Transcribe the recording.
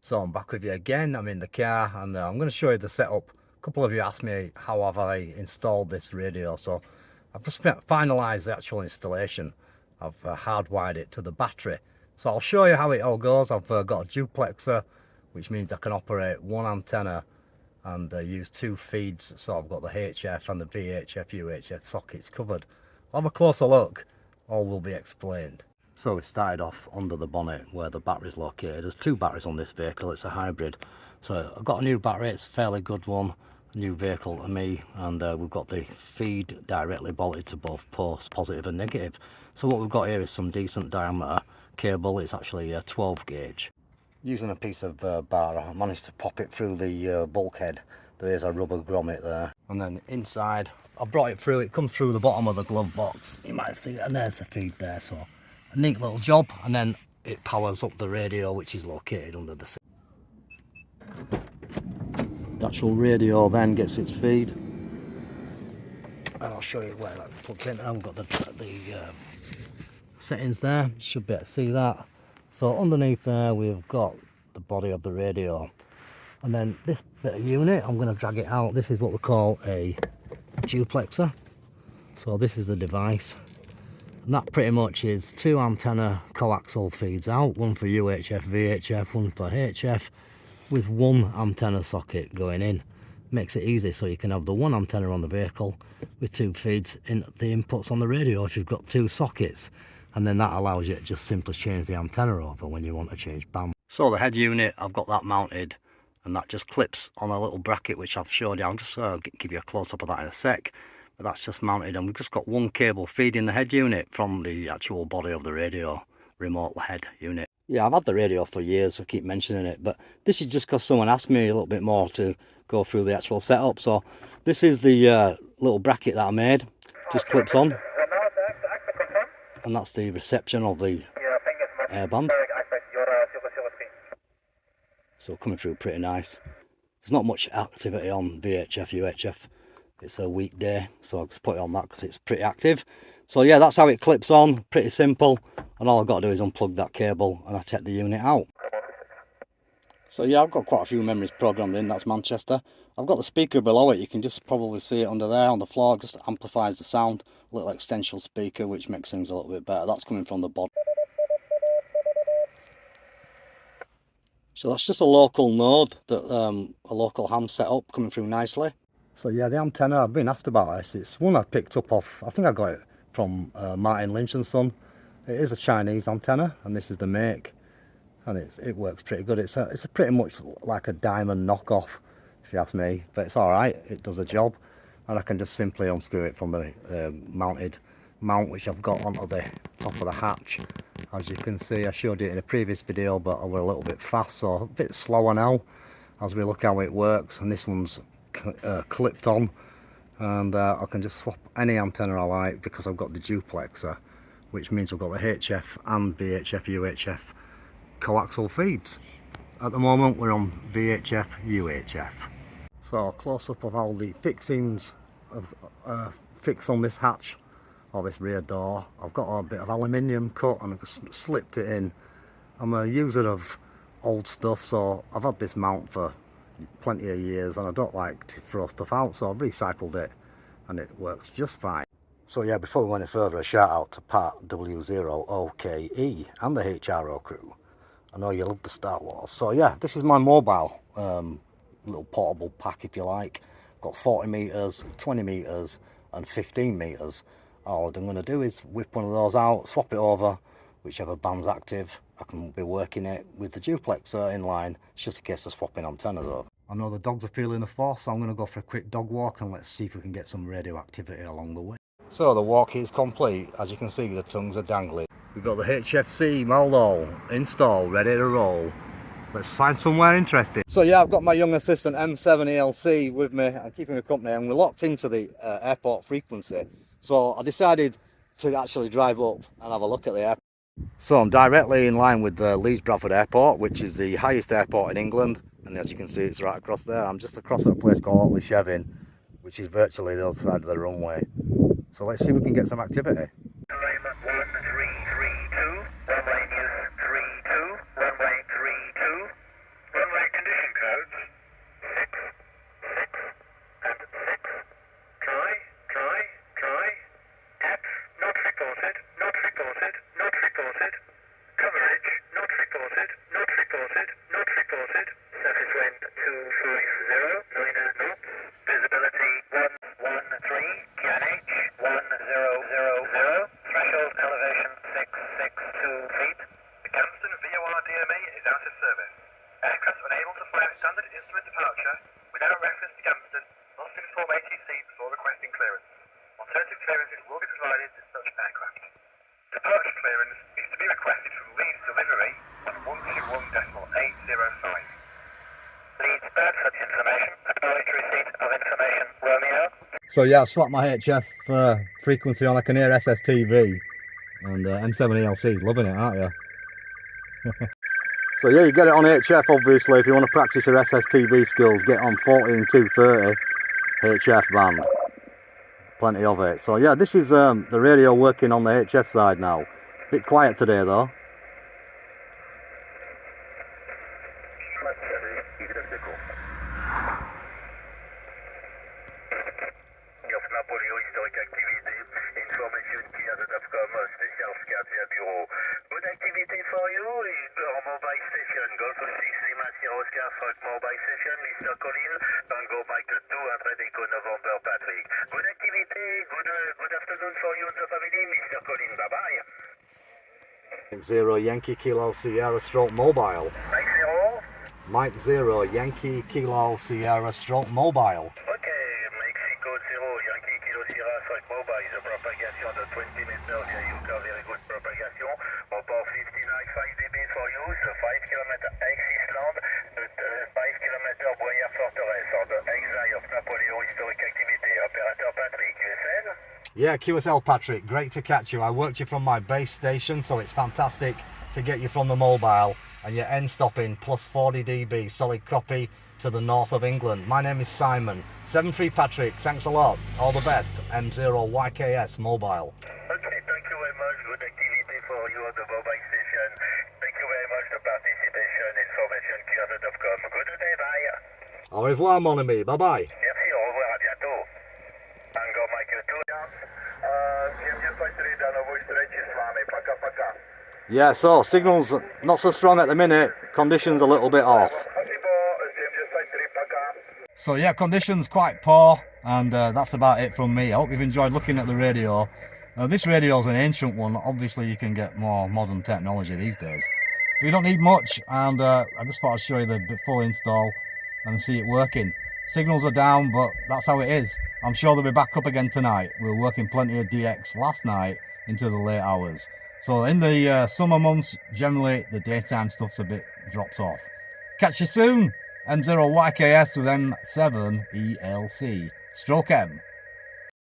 So I'm back with you again. I'm in the car and I'm going to show you the setup. A couple of you asked me how have I installed this radio, so I've just finalised the actual installation. I've hardwired it to the battery, so I'll show you how it all goes. I've got a duplexer, which means I can operate one antenna and use two feeds, so I've got the HF and the VHF UHF sockets covered. I'll have a closer look, all will be explained. So we started off under the bonnet where the battery's located. There's two batteries on this vehicle, it's a hybrid. So I've got a new battery, it's a fairly good one, a new vehicle to me, and we've got the feed directly bolted to both posts, positive and negative. So what we've got here is some decent diameter cable. It's actually a 12 gauge. Using a piece of bar, I managed to pop it through the bulkhead. There is a rubber grommet there. And then inside, I brought it through, it comes through the bottom of the glove box. You might see it, and there's the feed there, so a neat little job. And then it powers up the radio, which is located under the seat. The actual radio then gets its feed. And I'll show you where that plugs in. I've got the settings there, you should be able to see that. So underneath there we've got the body of the radio, and then this bit of unit, I'm going to drag it out. This is what we call a duplexer. So this is the device, and that pretty much is two antenna coaxial feeds out, one for UHF, VHF, one for HF, with one antenna socket going in. Makes it easy, so you can have the one antenna on the vehicle with two feeds in the inputs on the radio if you've got two sockets. And then that allows you to just simply change the antenna over when you want to change band. So the head unit, I've got that mounted, and that just clips on a little bracket which I've showed you. I'll just give you a close-up of that in a sec. But that's just mounted, and we've just got one cable feeding the head unit from the actual body of the radio, remote head unit. Yeah, I've had the radio for years, so I keep mentioning it, but this is just because someone asked me a little bit more to go through the actual setup. So this is the little bracket that I made, just clips on. And that's the reception of the Air Band. So coming through pretty nice. There's not much activity on VHF, UHF. It's a weekday, so I'll just put it on that because it's pretty active. So yeah, that's how it clips on, pretty simple. And all I've got to do is unplug that cable and I take the unit out. So yeah, I've got quite a few memories programmed in, that's Manchester. I've got the speaker below it, you can just probably see it under there on the floor, it just amplifies the sound. A little extension speaker which makes things a little bit better. That's coming from the body. So that's just a local node, that a local ham setup coming through nicely. So yeah, the antenna, I've been asked about this. It's one I picked up off, I think I got it from Martin Lynch and Son. It is a Chinese antenna, and this is the make, and it works pretty good. It's a pretty much like a diamond knockoff, if you ask me, but it's all right. It does a job, and I can just simply unscrew it from the mounted mount which I've got onto the top of the hatch. As you can see, I showed it in a previous video, but I was a little bit fast, so a bit slower now as we look how it works. And this one's clipped on, and I can just swap any antenna I like because I've got the duplexer, which means I've got the HF and VHF UHF coaxial feeds. At the moment we're on VHF UHF. So a close up of all the fixings of fix on this hatch or this rear door. I've got a bit of aluminium cut and I've slipped it in. I'm a user of old stuff, so I've had this mount for plenty of years and I don't like to throw stuff out, so I've recycled it and it works just fine. So yeah, before we go any further, a shout out to Part M0YKS and the HRO crew. I know you love the Star Wars. So yeah, this is my mobile little portable pack, if you like. Got 40 meters, 20 meters and 15 meters. All I'm going to do is whip one of those out, swap it over, whichever band's active. I can be working it with the duplexer inline. It's just a case of swapping antennas over. I know the dogs are feeling the force, so I'm going to go for a quick dog walk and let's see if we can get some radio activity along the way. So the walk is complete. As you can see, the tongues are dangling. We've got the HFC model installed, ready to roll. Let's find somewhere interesting. So yeah, I've got my young assistant M7ELC with me. I'm keeping her company, and we're locked into the airport frequency. So I decided to actually drive up and have a look at the airport. So I'm directly in line with the Leeds Bradford Airport, which is the highest airport in England. And as you can see, it's right across there. I'm just across at a place called Otley Shevin, which is virtually the other side of the runway. So let's see if we can get some activity. Alignment 1332, runway news 32, runway 32, Aircraft unable to fly a standard instrument departure without reference to Gamston must inform ATC before requesting clearance. Alternative clearances will be provided to such aircraft. Departure clearance is to be requested from Leeds delivery on 121.805. Leeds bad such information. Acknowledge receipt of information. Romeo. So yeah, I've slapped my HF frequency on. I can hear SSTV, and M7ELC is loving it, aren't you? So yeah, you get it on HF obviously. If you want to practice your SSTV skills, get on 14230 HF band. Plenty of it. So yeah, this is the radio working on the HF side now. Bit quiet today though. Zero Yankee Kilo Sierra stroke mobile. Mike 0 Yankee Kilo Sierra stroke mobile. Okay, Mexico 0 Yankee Kilo Sierra stroke mobile. The propagation of 20 meters. You got very good propagation. About 59.5 dB for you. The 5 km axis land. The 5 km Boyer fortress or the exile of Napoleon historic activity. Operator Patrick, you said? Yeah, QSL Patrick, great to catch you. I worked you from my base station, so it's fantastic to get you from the mobile, and your end stopping plus 40 dB, solid copy to the north of England. My name is Simon. 73 Patrick, thanks a lot. All the best. M0YKS mobile. Okay, thank you very much. Good activity for you on the mobile station. Thank you very much for participation. Information clear.com. Good day, bye. Au revoir, mon ami. Bye bye. Merci, au revoir, à bientôt. Ango Mike 2. Yeah, so signals not so strong at the minute, conditions a little bit off. So yeah, conditions quite poor, and that's about it from me. I hope you've enjoyed looking at the radio. This radio is an ancient one. Obviously you can get more modern technology these days, but you don't need much, and I just thought I'd show you the full install and see it working. Signals are down, but that's how it is. I'm sure they'll be back up again tonight. We were working plenty of DX last night into the late hours. So in the summer months, generally the daytime stuff's a bit dropped off. Catch you soon. M0YKS with M7ELC. Stroke M.